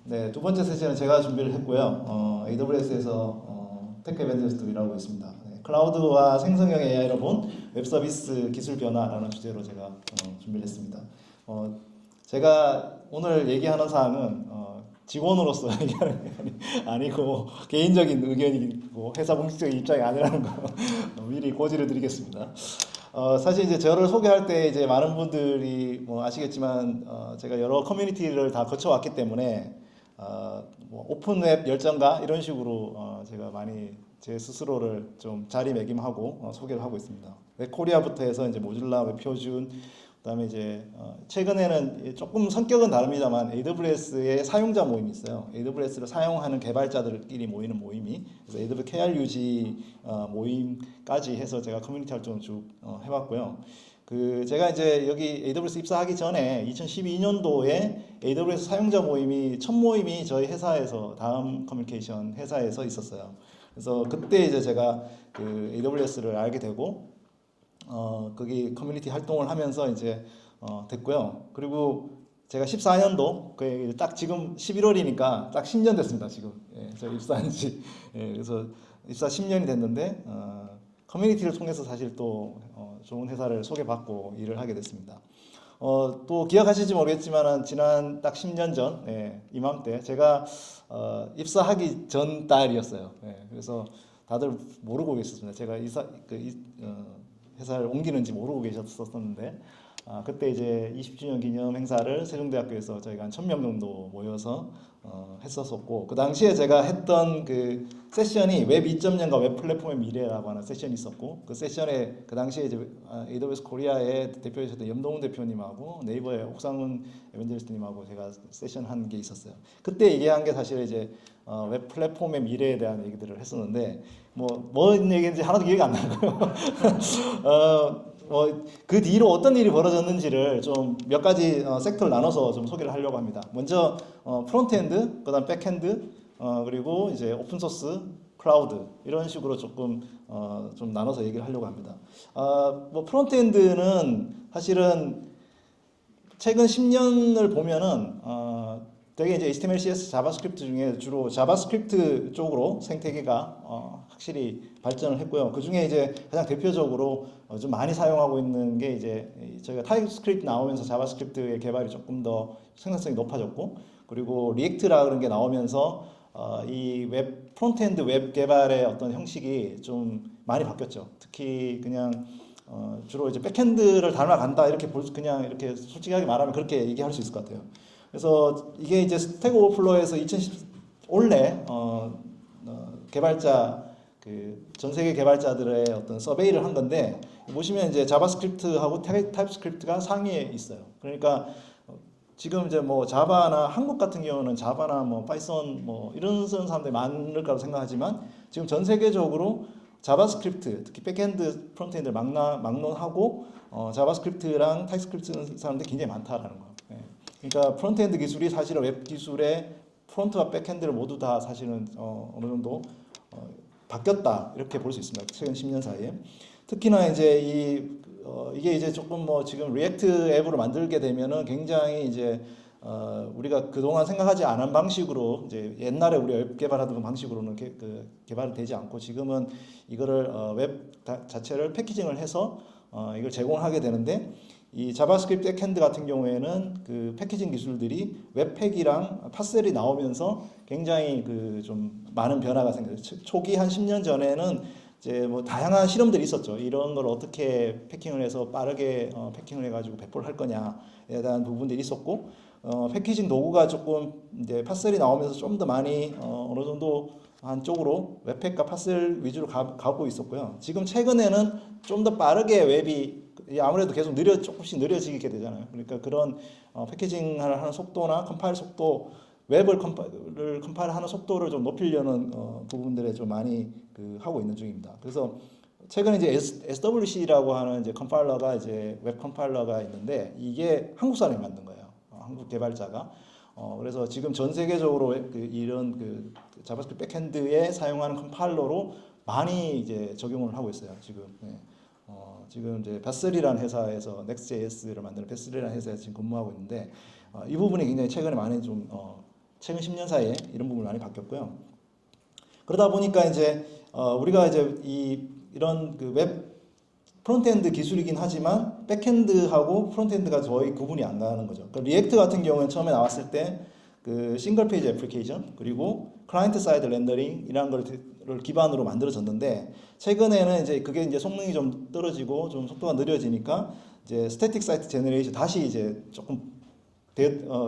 네, 두 번째 세션은 제가 준비를 했고요. AWS에서 테크 에반젤리스트로 일하고 있습니다. 네, 클라우드와 생성형 AI로 본 웹 서비스 기술 변화라는 주제로 제가 준비를 했습니다. 제가 오늘 얘기하는 사항은 직원으로 얘기하는 게 아니고 개인적인 의견이고 회사 공식적인 입장이 아니라는 거 미리 고지를 드리겠습니다. 사실 이제 저를 소개할 때 이제 많은 분들이 뭐 아시겠지만 제가 여러 커뮤니티를 다 거쳐왔기 때문에 뭐 오픈웹 열정가 이런 식으로 제가 많이 제 스스로를 좀 자리매김하고 소개를 하고 있습니다. 웹코리아부터 해서 이제 모질라, 웹표준, 그다음에 이제 최근에는 조금 성격은 다릅니다만 AWS의 사용자 모임이 있어요. AWS를 사용하는 개발자들끼리 모이는 모임이 그래서 AWS KRUG 모임까지 해서 제가 커뮤니티 활동을 쭉 해왔고요. 그 제가 이제 여기 AWS 입사하기 전에 2012년도에 AWS 사용자 모임이 첫 모임이 저희 회사에서 다음 커뮤니케이션 회사에서 있었어요. 그래서 그때 이제 제가 그 AWS를 알게 되고 거기 커뮤니티 활동을 하면서 이제 됐고요. 그리고 제가 14년도 딱 지금 11월이니까 딱 10년 됐습니다. 지금 제가 입사한 지 그래서 입사 10년이 됐는데 커뮤니티를 통해서 사실 또 좋은 회사를 소개받고 일을 하게 됐습니다. 또 기억하실지 모르겠지만 지난 딱 10년 전 이맘때 제가 입사하기 전 달이었어요. 그래서 다들 모르고 계셨습니다. 제가 회사를 옮기는지 모르고 계셨었는데 그때 이제 20주년 기념 행사를 세종대학교에서 저희가 한 1000명 정도 모여서 했었었고 그 당시에 제가 했던 그 세션이 웹 2.0과 웹 플랫폼의 미래라고 하는 세션이 있었고 그 세션에 그 당시에 이제 AWS 코리아의 대표이셨던 염동훈 대표님하고 네이버의 옥상훈 에반젤리스트님하고 제가 세션 한 게 있었어요. 그때 얘기한 게 사실 이제 웹 플랫폼의 미래에 대한 얘기들을 했었는데 뭔 얘기인지 하나도 기억이 안 나고요. 그 뒤로 어떤 일이 벌어졌는지를 좀 몇 가지 섹터를 나눠서 좀 소개를 하려고 합니다. 먼저 프론트엔드, 그다음 백엔드, 그리고 이제 오픈소스, 클라우드 이런 식으로 조금 좀 나눠서 얘기를 하려고 합니다. 뭐 프론트엔드는 사실은 최근 10년을 보면은 되게 이제 HTML, CSS, 자바스크립트 중에 주로 자바스크립트 쪽으로 생태계가 확실히 발전을 했고요. 그 중에 이제 가장 대표적으로 좀 많이 사용하고 있는 게 이제 저희가 타입스크립트 나오면서 자바스크립트의 개발이 조금 더 생산성이 높아졌고, 그리고 리액트라 그런 게 나오면서 이 웹 프론트엔드 웹 개발의 어떤 형식이 좀 많이 바뀌었죠. 특히 그냥 주로 이제 백엔드를 닮아간다 이렇게 그냥 이렇게 솔직하게 말하면 그렇게 얘기할 수 있을 것 같아요. 그래서 이게 이제 스택 오버플로우에서 2010 올해 개발자 그 전 세계 개발자들의 어떤 서베이를 한 건데 보시면 이제 자바스크립트하고 타입스크립트가 상위에 있어요. 그러니까 지금 이제 뭐 자바나 한국 같은 경우는 자바나 뭐 파이썬 뭐 이런 쓰는 사람들이 많을 거라고 생각하지만 지금 전 세계적으로 자바스크립트 특히 백엔드 프론트엔드를 막론하고 자바스크립트랑 타입스크립트 쓰는 사람들이 굉장히 많다라는 거예요. 그러니까 프론트엔드 기술이 사실은 웹 기술의 프론트와 백엔드를 모두 다 사실은 어느 정도 바뀌었다 이렇게 볼 수 있습니다. 최근 10년 사이에. 특히나 이제 이게 이제 조금 뭐 지금 리액트 앱으로 만들게 되면은 굉장히 이제 우리가 그동안 생각하지 않은 방식으로 이제 옛날에 우리가 웹 개발하던 방식으로는 개발이 되지 않고 지금은 이거를 웹 자체를 패키징을 해서 이걸 제공하게 되는데 이 자바스크립트 백엔드 같은 경우에는 그 패키징 기술들이 웹팩이랑 파셀이 나오면서 굉장히 그 좀 많은 변화가 생겼어요. 초기 한 10년 전에는 이제 뭐 다양한 실험들이 있었죠. 이런 걸 어떻게 패킹을 해서 빠르게 패킹을 해가지고 배포를 할 거냐에 대한 부분들이 있었고 패키징 도구가 조금 이제 파셀이 나오면서 좀 더 많이 어느 정도 한쪽으로 웹팩과 파셀 위주로 가고 있었고요. 지금 최근에는 좀 더 빠르게 웹이 아무래도 계속 조금씩 느려지게 되잖아요. 그러니까 그런 패키징을 하는 속도나 컴파일 속도, 웹을 컴파일하는 속도를 좀 높이려는 부분들에 좀 많이 하고 있는 중입니다. 그래서 최근에 이제 SWC라고 하는 이제 컴파일러가 이제 웹 컴파일러가 있는데 이게 한국 사람이 만든 거예요. 한국 개발자가. 그래서 지금 전 세계적으로 이런 자바스크립트 백엔드에 사용하는 컴파일러로 많이 이제 적용을 하고 있어요. 지금. 네. 지금 이제 베슬이라는 회사에서 넥스트JS를 만드는 베슬이라는 회사에서 지금 근무하고 있는데 이 부분이 굉장히 최근에 많이 좀 최근 10년 사이에 이런 부분이 많이 바뀌었고요. 그러다 보니까 이제 우리가 이제 이런 그 웹 프론트엔드 기술이긴 하지만 백엔드하고 프론트엔드가 거의 구분이 안 가는 거죠. 그러니까 리액트 같은 경우는 처음에 나왔을 때 그 싱글 페이지 애플리케이션 그리고 클라이언트 사이드 렌더링이라는 걸 기반으로 만들어졌는데 최근에는 이제 그게 이제 성능이 좀 떨어지고 좀 속도가 느려지니까 이제 스태틱 사이트 제너레이션 다시 이제 조금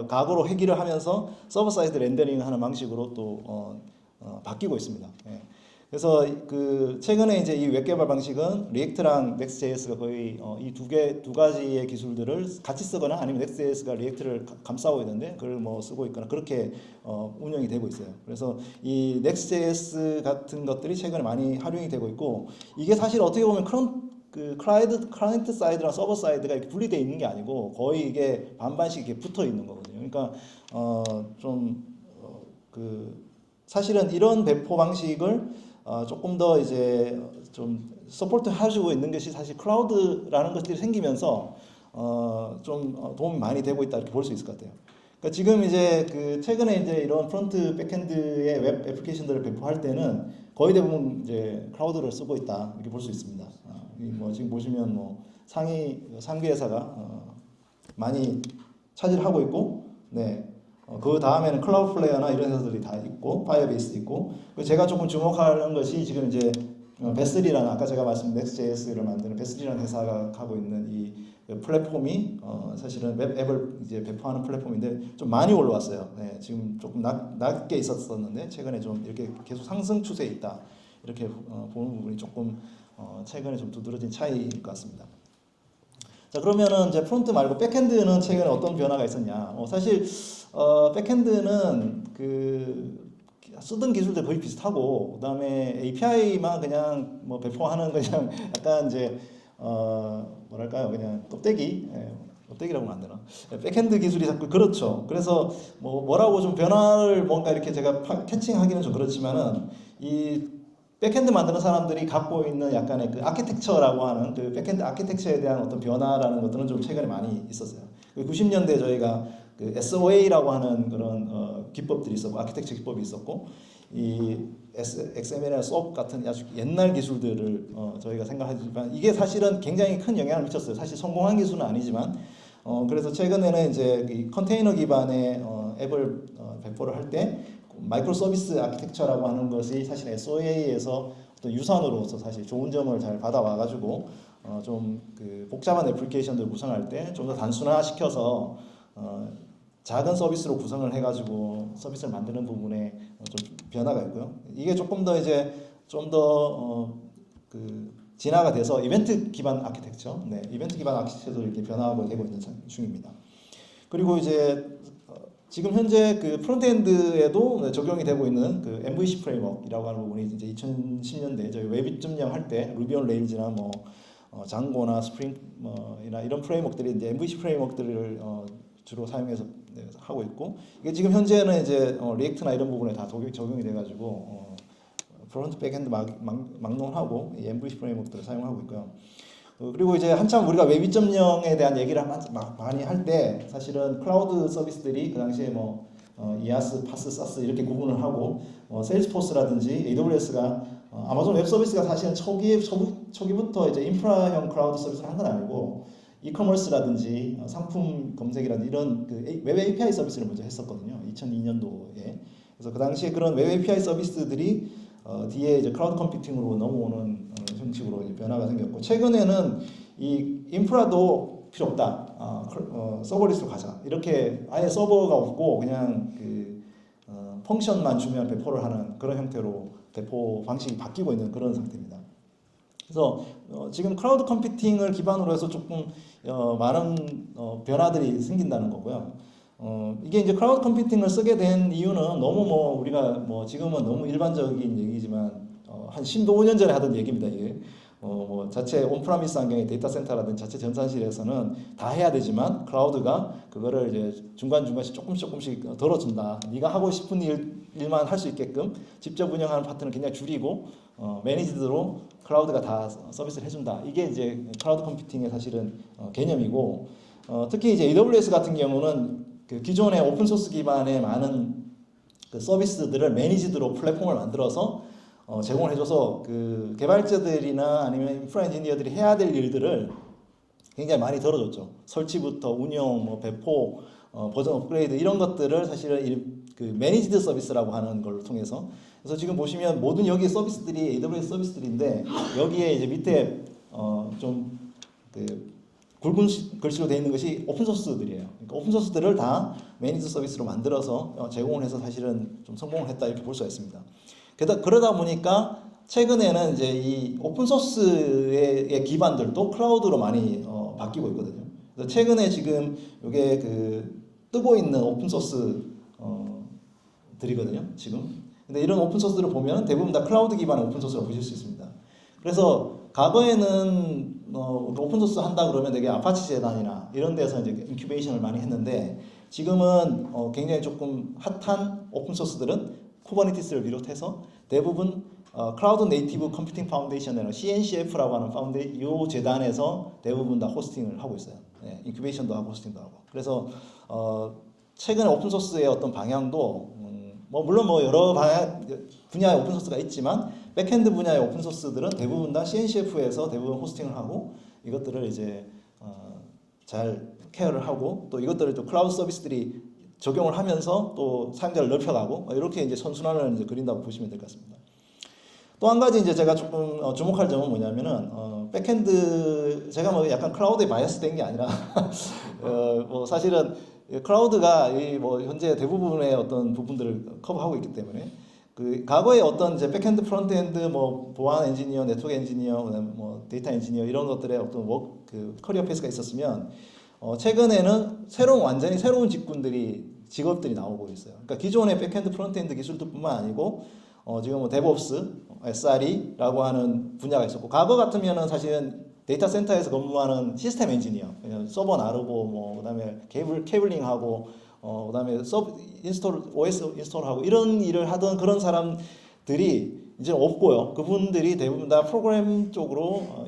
과거로 회귀를 하면서 서버 사이드 렌더링 하는 방식으로 또 바뀌고 있습니다. 예. 그래서 그 최근에 이제 이 웹 개발 방식은 리액트랑 넥스트JS가 거의 이 두 가지의 기술들을 같이 쓰거나 아니면 넥스트JS가 리액트를 감싸고 있는데 그걸 뭐 쓰고 있거나 그렇게 운영이 되고 있어요. 그래서 이 넥스트JS 같은 것들이 최근에 많이 활용이 되고 있고 이게 사실 어떻게 보면 클라이언트 사이드랑 서버 사이드가 이렇게 분리되어 있는 게 아니고 거의 이게 반반씩 이렇게 붙어 있는 거거든요. 그러니까 사실은 이런 배포 방식을 조금 더 이제 좀 서포트 해주고 있는 것이 사실 클라우드라는 것들이 생기면서 좀 도움이 많이 되고 있다 이렇게 볼 수 있을 것 같아요. 그러니까 지금 이제 그 최근에 이제 이런 프론트 백엔드의 웹 애플리케이션들을 배포할 때는 거의 대부분 이제 클라우드를 쓰고 있다 이렇게 볼 수 있습니다. 뭐 지금 보시면 뭐 상위 3개 회사가 많이 차지하고 있고, 네. 그 다음에는 클라우드플레이어나 이런 회사들이 다 있고 파이어베이스도 있고 제가 조금 주목하는 것이 지금 이제 베슬이라는 아까 제가 말씀드린 넥스트JS를 만드는 베슬이라는 회사가 하고 있는 이 플랫폼이 사실은 웹 앱을 이제 배포하는 플랫폼인데 좀 많이 올라왔어요. 네, 지금 조금 낮게 있었었는데 최근에 좀 이렇게 계속 상승 추세에 있다 이렇게 보는 부분이 조금 최근에 좀 두드러진 차이인 것 같습니다. 자 그러면은 이제 프론트 말고 백엔드는 최근에 어떤 변화가 있었냐? 사실 백엔드는 그 쓰던 기술들 거의 비슷하고 그다음에 API만 그냥 뭐 배포하는 그냥 약간 이제 뭐랄까요 그냥 껍데기 껍데기라고 하면 안 되나? 백엔드 기술이 자꾸 그렇죠. 그래서 뭐라고 좀 변화를 뭔가 이렇게 제가 캐칭하기는 좀 그렇지만은 이 백엔드 만드는 사람들이 갖고 있는 약간의 그 아키텍처라고 하는 그 백엔드 아키텍처에 대한 어떤 변화라는 것들은 좀 최근에 많이 있었어요. 90년대 저희가 그 SOA라고 하는 그런 기법들이 있었고 아키텍처 기법이 있었고 이 XML이나 SOAP 같은 아주 옛날 기술들을 저희가 생각하지만 이게 사실은 굉장히 큰 영향을 미쳤어요. 사실 성공한 기술은 아니지만 그래서 최근에는 이제 이 컨테이너 기반의 앱을 배포를 할 때 마이크로 서비스 아키텍처라고 하는 것이 사실 SOA에서 어떤 유산으로서 사실 좋은 점을 잘 받아와 가지고 좀 그 복잡한 애플리케이션들 구성할 때 좀 더 단순화시켜서 작은 서비스로 구성을 해가지고 서비스를 만드는 부분에 좀 변화가 있고요. 이게 조금 더 이제 좀 더 그 진화가 돼서 이벤트 기반 아키텍처, 네, 이벤트 기반 아키텍처도 이렇게 변화하고 되고 있는 중입니다. 그리고 이제 지금 현재 그 프론트엔드에도 적용이 되고 있는 그 MVC 프레임워크이라고 하는 부분이 이제 2010년대 저희 웹 2.0 할 때 루비 온 레일즈나 뭐 장고나 스프링이나 이런 프레임워크들이 이제 MVC 프레임워크들을 주로 사용해서 하고 있고 이게 지금 현재는 이제 리액트나 이런 부분에 다 적용이 돼가지고 프론트 백엔드 막론하고 이 MVC 프레임워크들을 사용하고 있고요. 그리고 이제 한참 우리가 웹 2.0에 대한 얘기를 많이 할 때 사실은 클라우드 서비스들이 그 당시에 뭐 이아스, 파스, 사스 이렇게 구분을 하고 세일즈포스라든지 AWS가 아마존 웹 서비스가 사실은 초기부터 이제 인프라형 클라우드 서비스를 한 건 아니고 이커머스라든지 상품 검색이라든지 이런 그 웹 API 서비스를 먼저 했었거든요. 2002년도에. 그래서 그 당시에 그런 웹 API 서비스들이 뒤에 이제 클라우드 컴퓨팅으로 넘어오는 형식으로 이제 변화가 생겼고 최근에는 이 인프라도 필요 없다. 서버리스로 가자. 이렇게 아예 서버가 없고 그냥 그 펑션만 주면 배포를 하는 그런 형태로 배포 방식이 바뀌고 있는 그런 상태입니다. 그래서 지금 클라우드 컴퓨팅을 기반으로 해서 조금 많은 변화들이 생긴다는 거고요. 이게 이제 클라우드 컴퓨팅을 쓰게 된 이유는 너무 우리가 지금은 너무 일반적인 얘기지만 한 15년 전에 하던 얘기입니다. 이게 자체 온프라미스 환경의 데이터 센터라든지 자체 전산실에서는 다 해야 되지만 클라우드가 그거를 이제 중간중간씩 조금씩 덜어준다. 네가 하고 싶은 일만 할 수 있게끔 직접 운영하는 파트는 그냥 줄이고 매니지드로 클라우드가 다 서비스를 해준다. 이게 이제 클라우드 컴퓨팅의 사실은 개념이고 특히 이제 AWS 같은 경우는 그 기존의 오픈 소스 기반의 많은 그 서비스들을 매니지드로 플랫폼을 만들어서 제공을 해줘서 그 개발자들이나 아니면 인프라 엔지니어들이 해야 될 일들을 굉장히 많이 덜어줬죠. 설치부터 운영, 뭐 배포, 버전 업그레이드 이런 것들을 사실은 그 매니지드 서비스라고 하는 걸 통해서 그래서 지금 보시면 모든 여기 서비스들이 AWS 서비스들인데 여기에 이제 밑에 좀 그 굵은 글씨로 되어 있는 것이 오픈소스들이에요. 그러니까 오픈소스들을 다 매니지드 서비스로 만들어서 제공을 해서 사실은 좀 성공을 했다 이렇게 볼 수가 있습니다. 그러다 보니까 최근에는 이제 이 오픈소스의 기반들도 클라우드로 많이 바뀌고 있거든요. 그래서 최근에 지금 이게 그 뜨고 있는 오픈소스 들이거든요. 지금. 근데 이런 오픈소스를 보면 대부분 다 클라우드 기반의 오픈소스라고 보실 수 있습니다. 그래서 과거에는 오픈소스 한다 그러면 되게 아파치 재단이나 이런 데서 이제 인큐베이션을 많이 했는데 지금은 굉장히 조금 핫한 오픈소스들은 쿠버네티스를 비롯해서 대부분 클라우드 네이티브 컴퓨팅 파운데이션이라는 CNCF라고 하는 이 재단에서 대부분 다 호스팅을 하고 있어요. 네, 인큐베이션도 하고 호스팅도 하고. 그래서 최근에 오픈소스의 어떤 방향도 물론 여러 분야의 오픈소스가 있지만 백엔드 분야의 오픈소스들은 대부분 다 CNCF에서 대부분 호스팅을 하고 이것들을 이제 잘 케어를 하고 또 이것들을 또 클라우드 서비스들이 적용을 하면서 또 사용자를 넓혀가고 이렇게 이제 선순환을 이제 그린다고 보시면 될 것 같습니다. 또 한 가지 이제 제가 조금 주목할 점은 뭐냐면은 백엔드 제가 뭐 약간 클라우드에 바이어스 된 게 아니라 사실은 클라우드가 이 현재 대부분의 어떤 부분들을 커버하고 있기 때문에 그 과거에 어떤 이제 백엔드, 프론트엔드, 보안 엔지니어, 네트워크 엔지니어, 그다음에 데이터 엔지니어 이런 것들의 어떤 그 커리어 페이스가 있었으면 최근에는 완전히 새로운 직업들이 나오고 있어요. 그러니까 기존의 백엔드, 프론트엔드 기술들뿐만 아니고 지금 데브옵스, SRE라고 하는 분야가 있었고 과거 같으면은 사실은 데이터 센터에서 근무하는 시스템 엔지니어, 서버 나르고 그다음에 케이블링하고 그다음에 OS 인스톨하고 이런 일을 하던 그런 사람들이 이제 없고요. 그분들이 대부분 다 프로그램 쪽으로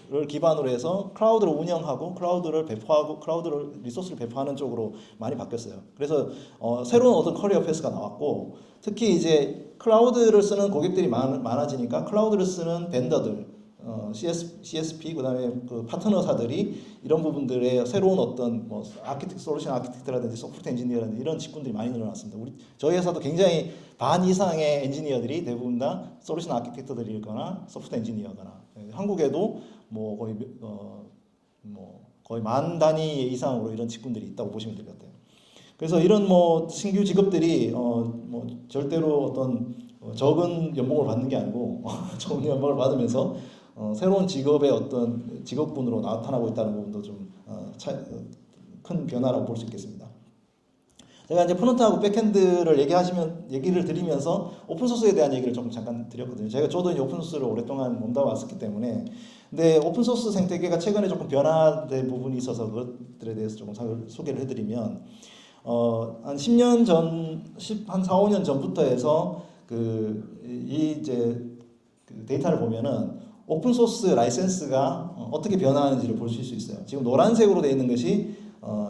그를 기반으로 해서 클라우드를 운영하고 클라우드를 배포하고 클라우드를 리소스를 배포하는 쪽으로 많이 바뀌었어요. 그래서 새로운 어떤 커리어 패스가 나왔고 특히 이제 클라우드를 쓰는 고객들이 많아지니까 클라우드를 쓰는 벤더들 CSP 그다음에 그 파트너사들이 이런 부분들의 새로운 어떤 솔루션 아키텍트라든지 소프트 엔지니어라든지 이런 직군들이 많이 늘어났습니다. 저희 회사도 굉장히 반 이상의 엔지니어들이 대부분 다 솔루션 아키텍트들이거나 소프트 엔지니어거나 한국에도 거의 만 단위 이상으로 이런 직군들이 있다고 보시면 될 것 같아요. 그래서 이런 신규 직업들이 절대로 어떤 적은 연봉을 받는 게 아니고 좋은 연봉을 받으면서 새로운 직업의 어떤 직업군으로 나타나고 있다는 부분도 좀 큰 변화라고 볼 수 있겠습니다. 제가 이제 프론트하고 백엔드를 얘기를 드리면서 오픈소스에 대한 얘기를 좀 잠깐 드렸거든요. 저도 이제 오픈소스를 오랫동안 몸담아 왔었기 때문에 근데 오픈소스 생태계가 최근에 조금 변화된 부분이 있어서 그것들에 대해서 조금 소개를 해드리면 한 10년 전, 한 4, 5년 전부터 해서 이제 데이터를 보면은 오픈소스 라이센스가 어떻게 변화하는지를 보실 수 있어요. 지금 노란색으로 되어 있는 것이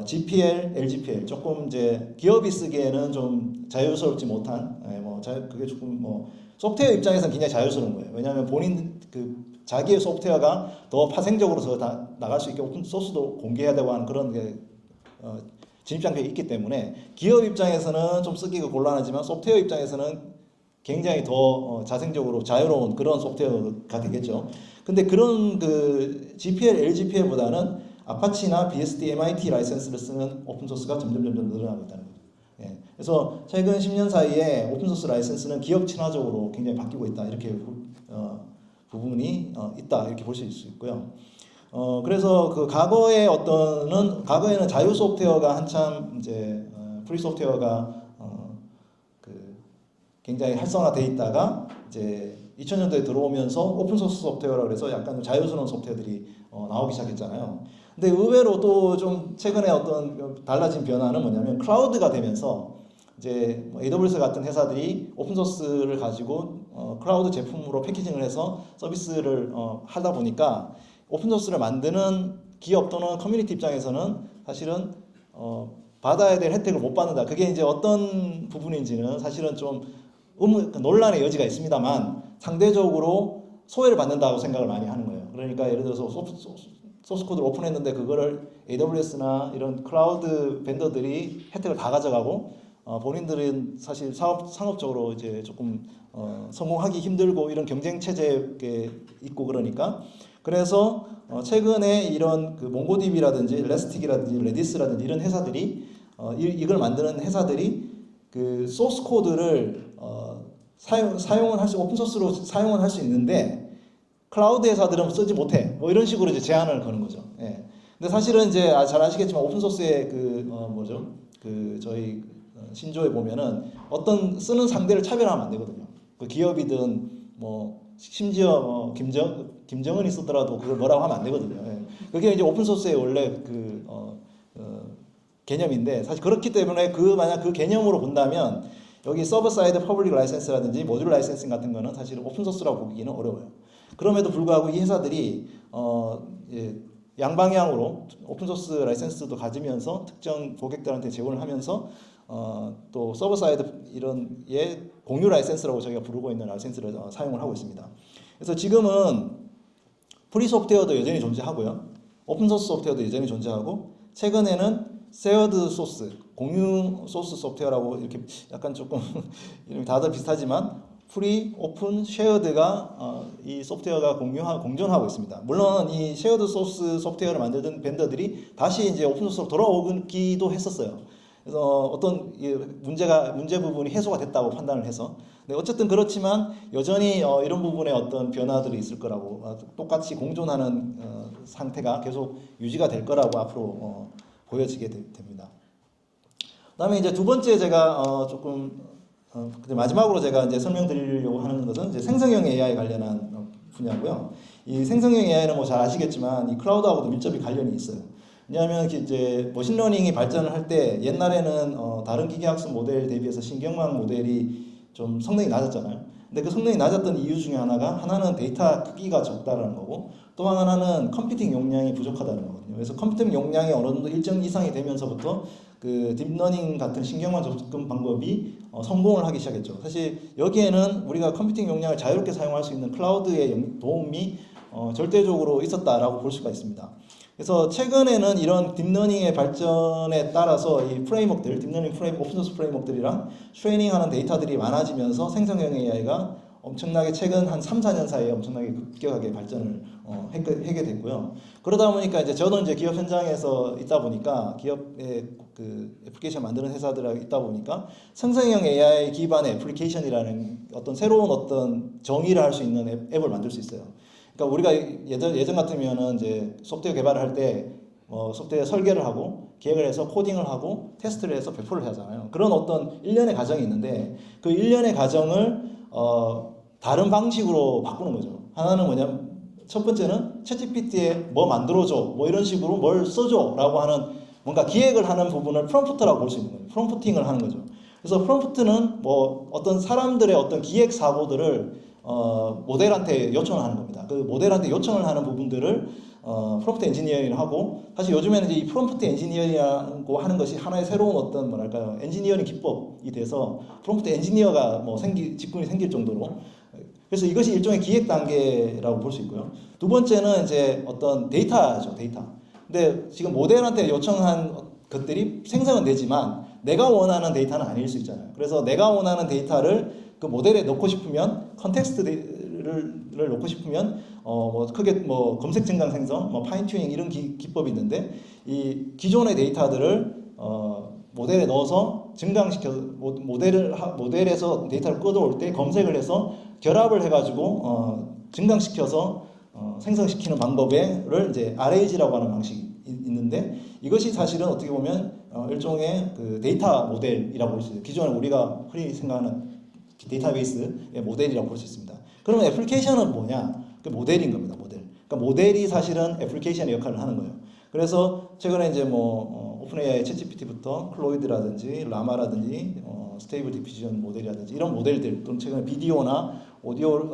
GPL, LGPL 조금 이제 기업이 쓰기에는 좀 자유스럽지 못한 그게 조금 소프트웨어 입장에서는 굉장히 자유스러운 거예요. 왜냐하면 본인 자기의 소프트웨어가 더 파생적으로 나갈 수 있게 오픈소스도 공개해야 되고 하는 그런 게 진입장벽이 있기 때문에 기업 입장에서는 좀 쓰기가 곤란하지만 소프트웨어 입장에서는 굉장히 더 자생적으로 자유로운 그런 소프트웨어가 되겠죠. 근데 그런 GPL, LGPL보다는 아파치나 BSD, MIT 라이센스를 쓰는 오픈소스가 점점 늘어나고 있다는 거죠. 예. 그래서 최근 10년 사이에 오픈소스 라이센스는 기업 친화적으로 굉장히 바뀌고 있다. 이렇게 부분이 있다. 이렇게 볼 수 있고요. 그래서 과거에는 자유 소프트웨어가 한참 이제 프리 소프트웨어가 굉장히 활성화돼 있다가 이제 2000년도에 들어오면서 오픈 소스 소프트웨어라고 해서 약간 자유스러운 소프트웨어들이 나오기 시작했잖아요. 근데 의외로 또 좀 최근에 어떤 달라진 변화는 뭐냐면 클라우드가 되면서 이제 AWS 같은 회사들이 오픈 소스를 가지고 클라우드 제품으로 패키징을 해서 서비스를 하다 보니까 오픈 소스를 만드는 기업 또는 커뮤니티 입장에서는 사실은 받아야 될 혜택을 못 받는다. 그게 이제 어떤 부분인지는 사실은 좀 논란의 여지가 있습니다만 상대적으로 소외를 받는다고 생각을 많이 하는 거예요. 그러니까 예를 들어서 소스 코드를 오픈했는데 그거를 AWS나 이런 클라우드 벤더들이 혜택을 다 가져가고 본인들은 사실 상업적으로 이제 조금 성공하기 힘들고 이런 경쟁 체제에 있고 그러니까 그래서 최근에 이런 그 몽고DB라든지 엘라스틱이라든지 레디스라든지 이런 회사들이 이걸 만드는 회사들이 그 소스 코드를 사용을 할 수 오픈 소스로 사용을 할 수 있는데 클라우드 회사들은 쓰지 못해. 뭐 이런 식으로 이제 제한을 거는 거죠. 예. 근데 사실은 이제 잘 아시겠지만 오픈 소스의 그 뭐죠? 그 저희 신조에 보면은 어떤 쓰는 상대를 차별하면 안 되거든요. 그 기업이든 뭐 심지어 김정은이 쓰더라도 그걸 뭐라고 하면 안 되거든요. 예. 그게 이제 오픈 소스의 원래 그 개념인데 사실 그렇기 때문에 만약 그 개념으로 본다면 여기 서버 사이드 퍼블릭 라이센스라든지 모듈 라이센싱 같은 거는 사실 오픈 소스라고 보기는 어려워요. 그럼에도 불구하고 이 회사들이 양방향으로 오픈 소스 라이센스도 가지면서 특정 고객들한테 제공을 하면서 또 서버 사이드 이런 공유 라이센스라고 저희가 부르고 있는 라이센스를 사용을 하고 있습니다. 그래서 지금은 프리 소프트웨어도 여전히 존재하고요. 오픈 소스 소프트웨어도 여전히 존재하고 최근에는 쉐어드 소스, 공유 소스 소프트웨어라고 이렇게 약간 조금 이름이 다들 비슷하지만 프리, 오픈, 쉐어드가 이 소프트웨어가 공존하고 있습니다. 물론 이 쉐어드 소스 소프트웨어를 만들던 벤더들이 다시 이제 오픈 소스로 돌아오기도 했었어요. 그래서 어떤 문제 부분이 해소가 됐다고 판단을 해서. 네, 어쨌든 그렇지만 여전히 이런 부분에 어떤 변화들이 있을 거라고 똑같이 공존하는 상태가 계속 유지가 될 거라고 앞으로 보여지게 됩니다. 그다음에 이제 두 번째 제가 마지막으로 제가 이제 설명드리려고 하는 것은 이제 생성형 AI 관련한 분야고요. 이 생성형 AI는 뭐 잘 아시겠지만 이 클라우드하고도 밀접히 관련이 있어요. 왜냐하면 이제 머신러닝이 발전을 할 때 옛날에는 다른 기계학습 모델 대비해서 신경망 모델이 좀 성능이 낮았잖아요. 근데 그 성능이 낮았던 이유 중에 하나는 데이터 크기가 적다라는 거고 또 하나는 컴퓨팅 용량이 부족하다는 거거든요. 그래서 컴퓨팅 용량이 어느 정도 일정 이상이 되면서부터 그 딥러닝 같은 신경망 접근 방법이 성공을 하기 시작했죠. 사실 여기에는 우리가 컴퓨팅 용량을 자유롭게 사용할 수 있는 클라우드의 도움이 절대적으로 있었다라고 볼 수가 있습니다. 그래서 최근에는 이런 딥러닝의 발전에 따라서 이 프레임워크들, 딥러닝 오픈소스 프레임워크들이랑 트레이닝하는 데이터들이 많아지면서 생성형 AI가 엄청나게 최근 한 3, 4년 사이에 엄청나게 급격하게 발전을 하게 됐고요. 그러다 보니까 이제 저도 이제 기업 현장에서 있다 보니까 기업의 그 애플리케이션 만드는 회사들하고 있다 보니까 생성형 AI 기반의 애플리케이션이라는 어떤 새로운 어떤 정의를 할 수 있는 앱을 만들 수 있어요. 그러니까 우리가 예전 같으면은 이제 소프트웨어 개발을 할 때 소프트웨어 설계를 하고 기획을 해서 코딩을 하고 테스트를 해서 배포를 하잖아요. 그런 어떤 일련의 과정이 있는데 그 일련의 과정을 다른 방식으로 바꾸는 거죠. 하나는 뭐냐면 첫 번째는 챗GPT에 뭐 만들어줘 뭐 이런 식으로 뭘 써줘 라고 하는 뭔가 기획을 하는 부분을 프롬프트라고 볼 수 있는 거예요. 프롬프팅을 하는 거죠. 그래서 프롬프트는 뭐 어떤 사람들의 어떤 기획 사고들을 모델한테 요청을 하는 겁니다. 그 모델한테 요청을 하는 부분들을 프롬프트 엔지니어링을 하고 사실 요즘에는 이제 이 프롬프트 엔지니어링이라고 하는 것이 하나의 새로운 어떤 뭐랄까요 엔지니어링 기법이 돼서 프롬프트 엔지니어가 뭐 직군이 생길 정도로 그래서 이것이 일종의 기획 단계라고 볼 수 있고요. 두 번째는 이제 어떤 데이터죠, 데이터. 근데 지금 모델한테 요청한 것들이 생성은 되지만 내가 원하는 데이터는 아닐 수 있잖아요. 그래서 내가 원하는 데이터를 그 모델에 넣고 싶으면 컨텍스트를 넣고 싶으면 뭐 크게 뭐 검색 증강 생성, 뭐 파인 튜닝 이런 기법이 있는데 이 기존의 데이터들을 모델에 넣어서 증강시켜 모델에서 데이터를 끌어올 때 검색을 해서 결합을 해가지고 증강시켜서 생성시키는 방법을 이제 RAG라고 하는 방식이 있는데 이것이 사실은 어떻게 보면 일종의 그 데이터 모델이라고 볼 수 있어요. 기존에 우리가 흔히 생각하는 데이터베이스의 모델이라고 볼 수 있습니다. 그러면 애플리케이션은 뭐냐? 그 모델인 겁니다. 모델. 그러니까 모델이 사실은 애플리케이션의 역할을 하는 거예요. 그래서 최근에 이제 뭐 오픈 AI 챗GPT부터 클로이드라든지 라마라든지 스테이블 디퓨전 모델이라든지 이런 모델들 또는 최근에 비디오나 오디오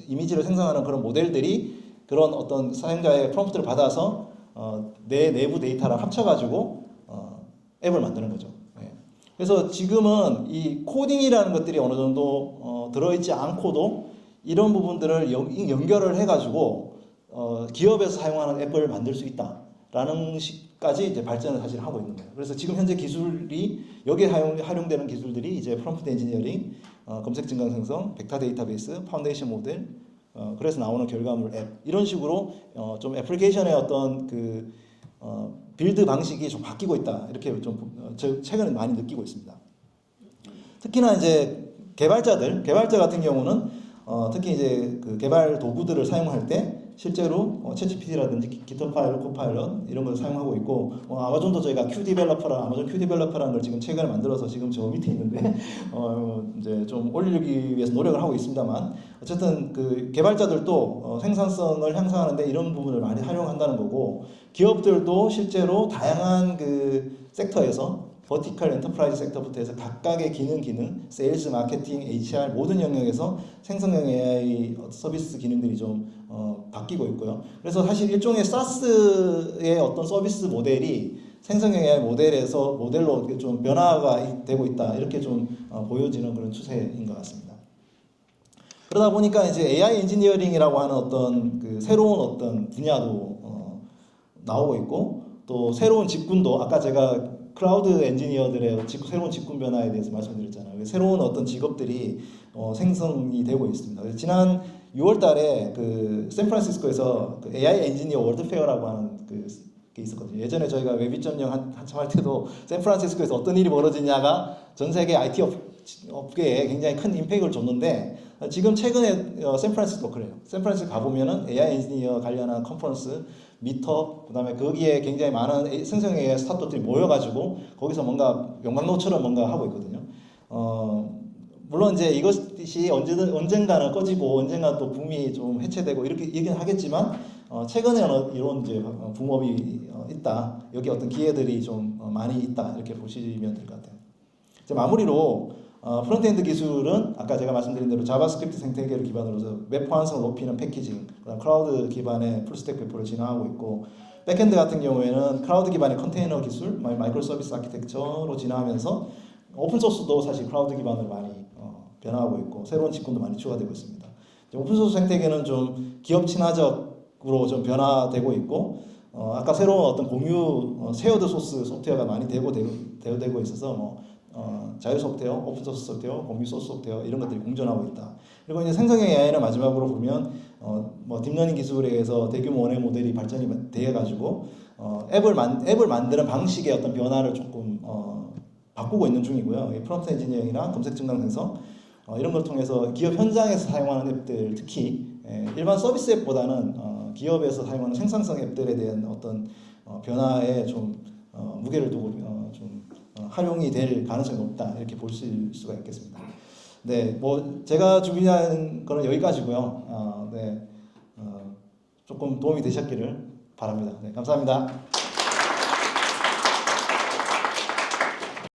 이미지를 생성하는 그런 모델들이 그런 어떤 사용자의 프롬프트를 받아서 내 내부 데이터랑 합쳐가지고 앱을 만드는 거죠. 예. 그래서 지금은 이 코딩이라는 것들이 어느 정도 들어있지 않고도 이런 부분들을 연결을 해가지고 기업에서 사용하는 앱을 만들 수 있다라는 식까지 이제 발전을 사실 하고 있는 거예요. 그래서 지금 현재 기술이 여기에 활용되는 기술들이 이제 프롬프트 엔지니어링, 검색 증강 생성, 벡터 데이터베이스, 파운데이션 모델, 그래서 나오는 결과물 앱 이런 식으로 좀 애플리케이션의 어떤 그 빌드 방식이 좀 바뀌고 있다 이렇게 좀 최근에 많이 느끼고 있습니다. 특히나 이제 개발자 같은 경우는 특히 이제 그 개발 도구들을 사용할 때 실제로 챗GPT라든지 기터 파일럿, 코파일럿 이런 걸 사용하고 있고 아마존도 저희가 아마존 큐 디벨로퍼라는 걸 지금 최근에 만들어서 지금 저 밑에 있는데 이제 좀 올리기 위해서 노력을 하고 있습니다만 어쨌든 그 개발자들도 생산성을 향상하는데 이런 부분을 많이 활용한다는 거고 기업들도 실제로 다양한 그 섹터에서 버티컬 엔터프라이즈 섹터부터 해서 각각의 기능, 세일즈, 마케팅, HR 모든 영역에서 생성형 AI 서비스 기능들이 좀 바뀌고 있고요. 그래서 사실 일종의 SaaS의 어떤 서비스 모델이 생성형 AI 모델로 좀 변화가 되고 있다 이렇게 좀 보여지는 그런 추세인 것 같습니다. 그러다 보니까 이제 AI 엔지니어링이라고 하는 어떤 그 새로운 어떤 분야도 나오고 있고 또 새로운 직군도 아까 제가 클라우드 엔지니어들의 새로운 직군 변화에 대해서 말씀드렸잖아요. 새로운 어떤 직업들이 생성이 되고 있습니다. 지난 6월 달에 그 샌프란시스코에서 그 AI 엔지니어 월드 페어라고 하는 게 있었거든요. 예전에 저희가 웹2.0 한참 할 때도 샌프란시스코에서 어떤 일이 벌어지냐가 전 세계 IT 업계에 굉장히 큰 임팩트를 줬는데 지금 최근에 샌프란시스코 그래요. 샌프란시스코 가보면은 AI 엔지니어 관련한 컨퍼런스 미터 그다음에 거기에 굉장히 많은 생성 AI 스타트업들이 모여가지고 거기서 뭔가 용광로처럼 뭔가 하고 있거든요. 물론 이제 이것이 언젠가는 꺼지고 언젠가 또 붐이 좀 해체되고 이렇게 얘기는 하겠지만 최근에는 이런 이제 붐업이 있다. 여기 어떤 기회들이 좀 많이 있다 이렇게 보시면 될 것 같아요. 이제 마무리로 프론트엔드 기술은 아까 제가 말씀드린 대로 자바스크립트 생태계를 기반으로 해서 웹 호환성을 높이는 패키징, 클라우드 기반의 풀스택 배포를 진행하고 있고 백엔드 같은 경우에는 클라우드 기반의 컨테이너 기술, 마이크로 서비스 아키텍처로 진화하면서 오픈소스도 사실 클라우드 기반으로 많이 변화하고 있고 새로운 직군도 많이 추가되고 있습니다. 오픈소스 생태계는 좀 기업 친화적으로 좀 변화되고 있고 아까 새로운 어떤 공유 쉐어드 소스 소프트웨어가 많이 되고 있어서 자유 소프트웨어, 오픈 소스 소프트웨어, 공유 소스 소프트웨어 이런 것들이 공존하고 있다. 그리고 이제 생성형 AI는 마지막으로 보면 딥러닝 기술에 의해서 대규모 원의 모델이 발전이 되어 가지고 앱을 만드는 방식의 어떤 변화를 조금 바꾸고 있는 중이고요. 프롬프트 엔지니어링이나 검색 증강 생성 이런 걸 통해서 기업 현장에서 사용하는 앱들 특히 일반 서비스 앱보다는 기업에서 사용하는 생산성 앱들에 대한 어떤 변화에 좀 무게를 두고 좀 활용이 될 가능성이 높다 이렇게 볼 수가 있겠습니다. 네, 뭐 제가 준비한 거는 여기까지고요. 네, 조금 도움이 되셨기를 바랍니다. 네, 감사합니다.